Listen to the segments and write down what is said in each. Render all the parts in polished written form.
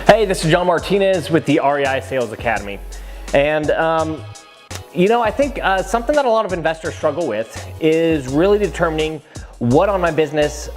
Hey, this is John Martinez with the REI Sales Academy. And I think something that a lot of investors struggle with is really determining what in my business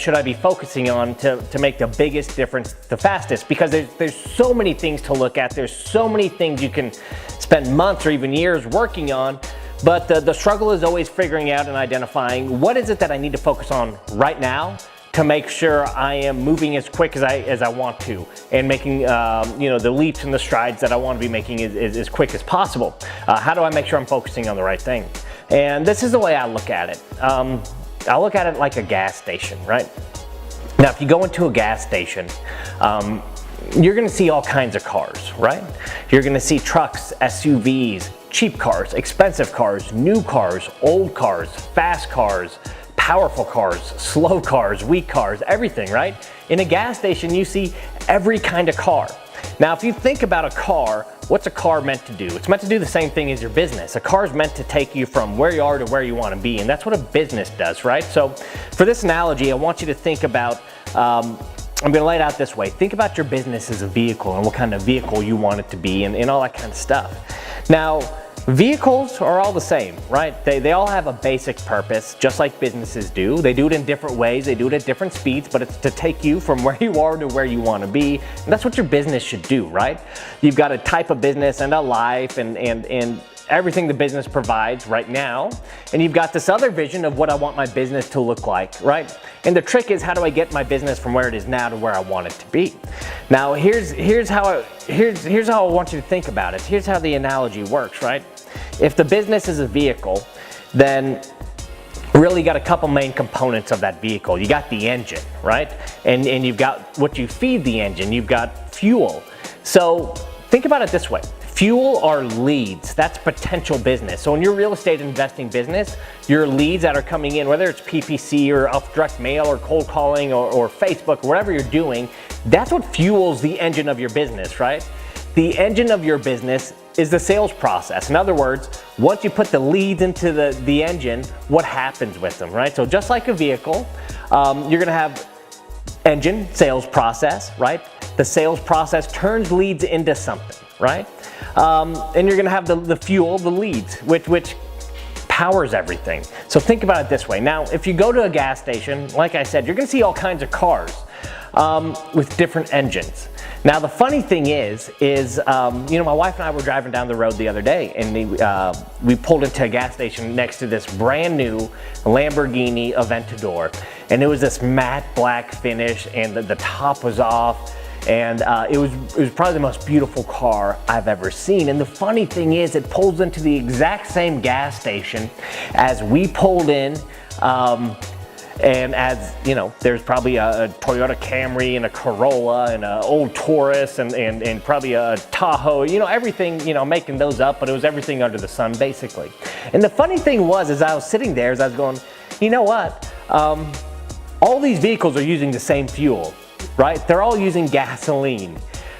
should I be focusing on to make the biggest difference the fastest, because there's so many things to look at. There's so many things you can spend months or even years working on, but the struggle is always figuring out and identifying what is it that I need to focus on right now to make sure I am moving as quick as I want to, and making the leaps and the strides that I want to be making as quick as possible. How do I make sure I'm focusing on the right thing? And this is the way I look at it. I look at it like a gas station, right? Now, if you go into a gas station, you're gonna see all kinds of cars, right? You're gonna see trucks, SUVs, cheap cars, expensive cars, new cars, old cars, fast cars, powerful cars, slow cars, weak cars, everything, right? In a gas station, you see every kind of car. Now, if you think about a car, what's a car meant to do? It's meant to do the same thing as your business. A car is meant to take you from where you are to where you want to be, and that's what a business does, right? So for this analogy, I want you to think about, I'm going to lay it out this way. Think about your business as a vehicle and what kind of vehicle you want it to be, and all that kind of stuff. Now, vehicles are all the same, right? They all have a basic purpose, just like businesses do. They do it in different ways, they do it at different speeds, but it's to take you from where you are to where you want to be. And that's what your business should do, right? You've got a type of business and a life and everything the business provides right now. And you've got this other vision of what I want my business to look like, right? And the trick is, how do I get my business from where it is now to where I want it to be? Now, here's how I want you to think about it. Here's how the analogy works, right? If the business is a vehicle, then really got a couple main components of that vehicle. You got the engine, right? And you've got what you feed the engine. You've got fuel. So think about it this way. Fuel are leads. That's potential business. So in your real estate investing business, your leads that are coming in, whether it's PPC or off direct mail or cold calling or Facebook, or whatever you're doing, that's what fuels the engine of your business, right? The engine of your business is the sales process. In other words, once you put the leads into the engine, what happens with them, right? So just like a vehicle, you're gonna have engine, sales process, right? The sales process turns leads into something, right? And you're gonna have the fuel, the leads, which powers everything. So think about it this way. Now, if you go to a gas station, like I said, you're gonna see all kinds of cars with different engines. Now, the funny thing is my wife and I were driving down the road the other day, and we pulled into a gas station next to this brand new Lamborghini Aventador, and it was this matte black finish, and the top was off. And it was probably the most beautiful car I've ever seen. And the funny thing is, it pulls into the exact same gas station as we pulled in. And as you know, there's probably a Toyota Camry and a Corolla and an old Taurus and probably a Tahoe, everything, making those up, but it was everything under the sun, basically. And the funny thing was, as I was sitting there, as I was going, you know what? All these vehicles are using the same fuel, right? They're all using gasoline.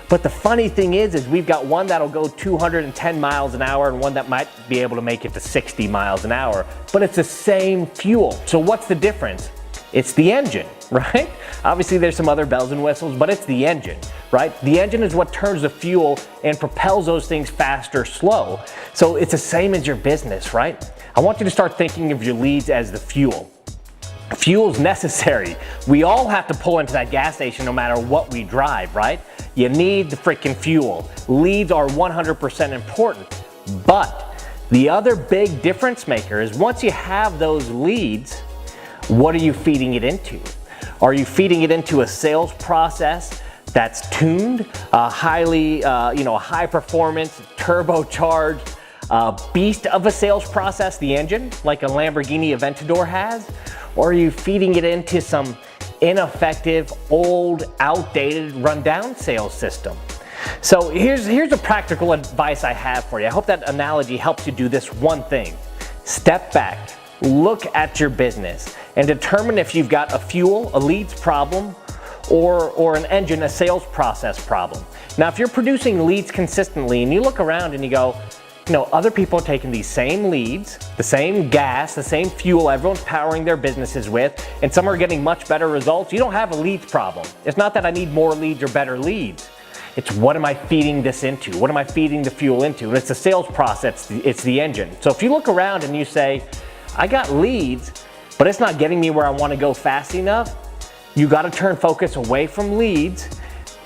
But the funny thing is we've got one that'll go 210 miles an hour and one that might be able to make it to 60 miles an hour, but it's the same fuel. So what's the difference? It's the engine, right? Obviously there's some other bells and whistles, but it's the engine, right? The engine is what turns the fuel and propels those things fast or slow. So it's the same as your business, right? I want you to start thinking of your leads as the fuel. Fuel's necessary. We all have to pull into that gas station no matter what we drive, right? You need the freaking fuel. Leads are 100% important. But the other big difference maker is, once you have those leads, what are you feeding it into? Are you feeding it into a sales process that's tuned, highly, a high performance, turbocharged beast of a sales process, the engine, like a Lamborghini Aventador has? Or are you feeding it into some ineffective, old, outdated, rundown sales system? So here's a practical advice I have for you. I hope that analogy helps you do this one thing. Step back, look at your business, and determine if you've got a fuel, a leads problem, or an engine, a sales process problem. Now, if you're producing leads consistently and you look around and you go, other people are taking these same leads, the same gas, the same fuel everyone's powering their businesses with, and some are getting much better results. You don't have a leads problem. It's not that I need more leads or better leads. It's what am I feeding this into? What am I feeding the fuel into? And it's the sales process, it's the engine. So if you look around and you say, I got leads, but it's not getting me where I want to go fast enough, you got to turn focus away from leads.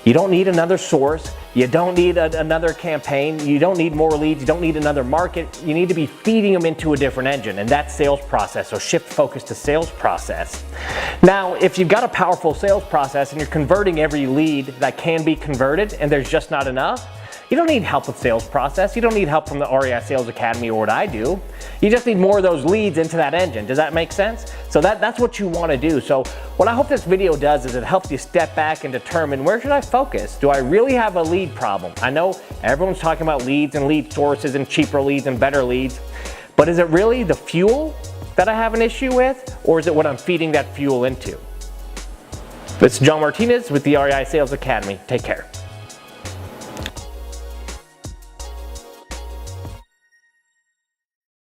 You don't need another source. You don't need another campaign. You don't need more leads. You don't need another market. You need to be feeding them into a different engine, and that's sales process. So shift focus to sales process. Now, if you've got a powerful sales process and you're converting every lead that can be converted and there's just not enough, you don't need help with sales process. You don't need help from the REI Sales Academy or what I do. You just need more of those leads into that engine. Does that make sense? So that's what you want to do. So what I hope this video does is it helps you step back and determine, where should I focus? Do I really have a lead problem? I know everyone's talking about leads and lead sources and cheaper leads and better leads, but is it really the fuel that I have an issue with, or is it what I'm feeding that fuel into? This is John Martinez with the REI Sales Academy. Take care.